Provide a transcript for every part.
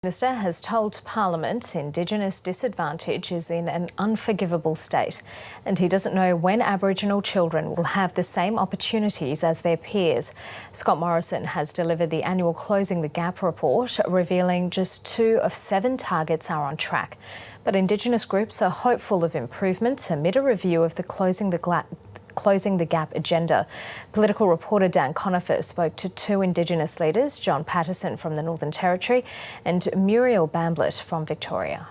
Minister has told Parliament Indigenous disadvantage is in an unforgivable state, and he doesn't know when Aboriginal children will have the same opportunities as their peers. Scott Morrison has delivered the annual Closing the Gap report, revealing just 2 of 7 targets are on track. But Indigenous groups are hopeful of improvement amid a review of the Closing the Gap agenda. Political reporter Dan Conifer spoke to 2 Indigenous leaders, John Patterson from the Northern Territory and Muriel Bamblett from Victoria.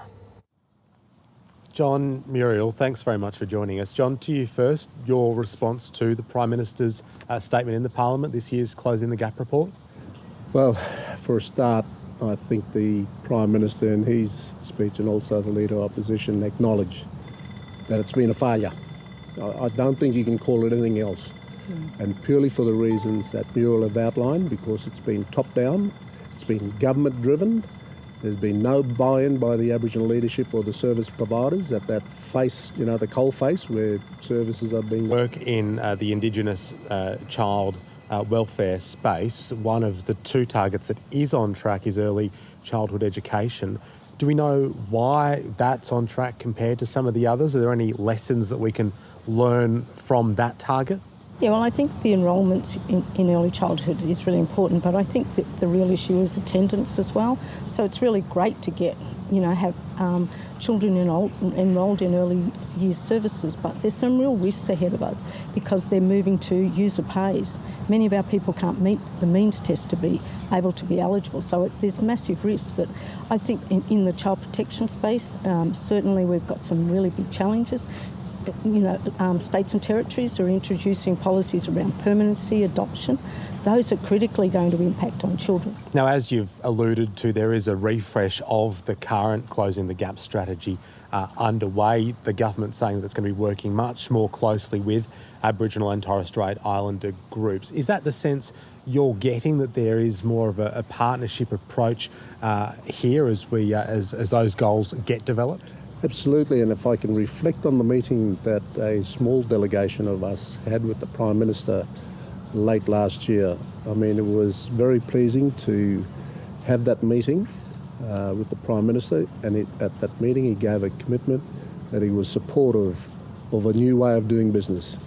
John, Muriel, thanks very much for joining us. John, to you first, your response to the Prime Minister's statement in the Parliament, this year's Closing the Gap report? Well, for a start, I think the Prime Minister in his speech and also the Leader of Opposition acknowledged that it's been a failure. I don't think you can call it anything else. And purely for the reasons that Muriel have outlined, because it's been top-down, it's been government-driven, there's been no buy-in by the Aboriginal leadership or the service providers at that face, the coal face where services are being... Work in the Indigenous child welfare space. One of the 2 targets that is on track is early childhood education. Do we know why that's on track compared to some of the others? Are there any lessons that we can learn from that target? Yeah, well, I think the enrolment in early childhood is really important, but I think that the real issue is attendance as well. So it's really great to get, have children enrolled in early years services, but there's some real risks ahead of us because they're moving to user pays. Many of our people can't meet the means test to be able to be eligible, so there's massive risks. But I think in the child protection space, certainly we've got some really big challenges. States and territories are introducing policies around permanency, adoption. Those are critically going to impact on children. Now, as you've alluded to, there is a refresh of the current Closing the Gap strategy underway. The government saying that it's going to be working much more closely with Aboriginal and Torres Strait Islander groups. Is that the sense you're getting, that there is more of a partnership approach here as those goals get developed? Absolutely, and if I can reflect on the meeting that a small delegation of us had with the Prime Minister late last year, it was very pleasing to have that meeting with the Prime Minister, and at that meeting he gave a commitment that he was supportive of a new way of doing business,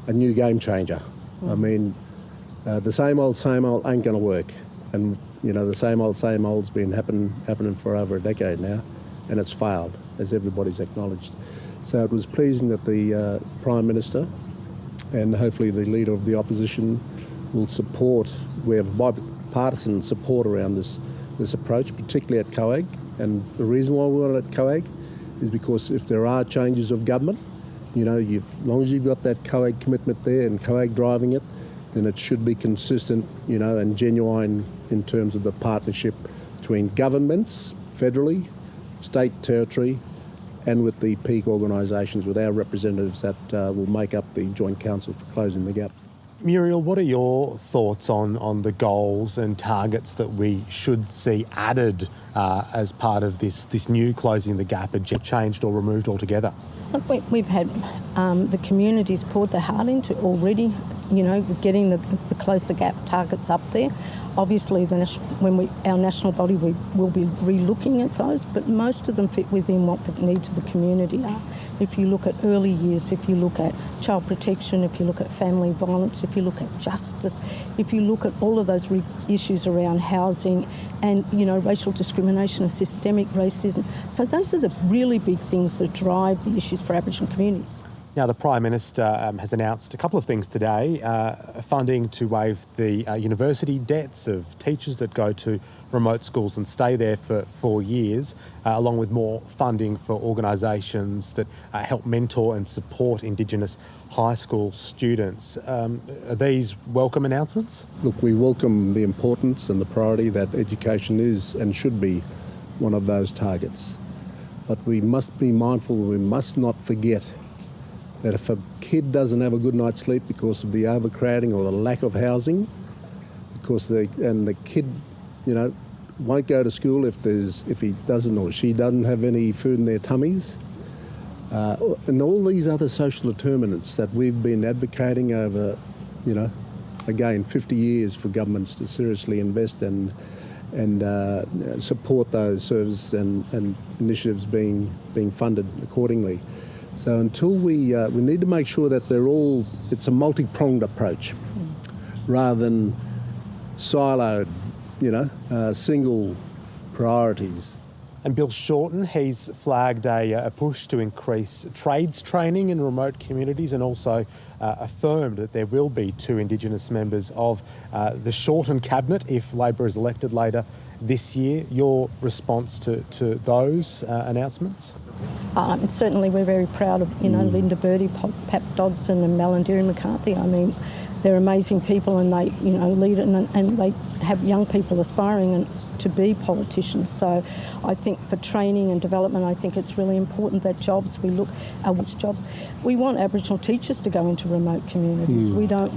a new game changer. The same old ain't going to work, and the same old's been happening for over a decade now, and it's failed, as everybody's acknowledged. So it was pleasing that the Prime Minister and hopefully the Leader of the Opposition will support, we have bipartisan support around this approach, particularly at COAG. And the reason why we want it at COAG is because if there are changes of government, as long as you've got that COAG commitment there and COAG driving it, then it should be consistent, and genuine in terms of the partnership between governments, federally, state, territory, and with the peak organisations, with our representatives that will make up the Joint Council for Closing the Gap. Muriel, what are your thoughts on the goals and targets that we should see added as part of this new Closing the Gap agenda, changed or removed altogether? We've had the communities poured their heart into already, getting the Close the Gap targets up there. Obviously, our national body, we will be re-looking at those, but most of them fit within what the needs of the community are. If you look at early years, if you look at child protection, if you look at family violence, if you look at justice, if you look at all of those issues around housing and, racial discrimination and systemic racism. So those are the really big things that drive the issues for Aboriginal community. Now, the Prime Minister has announced a couple of things today, funding to waive the university debts of teachers that go to remote schools and stay there for 4 years, along with more funding for organisations that help mentor and support Indigenous high school students. Are these welcome announcements? Look, we welcome the importance and the priority that education is and should be one of those targets. But we must be mindful, we must not forget that if a kid doesn't have a good night's sleep because of the overcrowding or the lack of housing, and the kid, won't go to school if he doesn't or she doesn't have any food in their tummies, and all these other social determinants that we've been advocating over, again, 50 years for governments to seriously invest support those services and initiatives being funded accordingly. So until we need to make sure that it's a multi-pronged approach rather than siloed, single priorities. And Bill Shorten, he's flagged a push to increase trades training in remote communities and also affirmed that there will be 2 Indigenous members of the Shorten cabinet if Labor is elected later this year. Your response to those announcements? Certainly we're very proud of, Linda Birdie, Pap Dodson and Malandiri McCarthy. I mean, they're amazing people and they, lead it and they have young people aspiring to be politicians. So I think for training and development, I think it's really important that we look at which jobs. We want Aboriginal teachers to go into remote communities. We don't,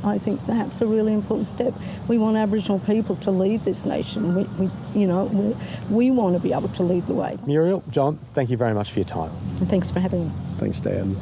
I think that's a really important step. We want Aboriginal people to lead this nation. We want to be able to lead the way. Muriel, John, thank you very much for your time. And thanks for having us. Thanks, Dan.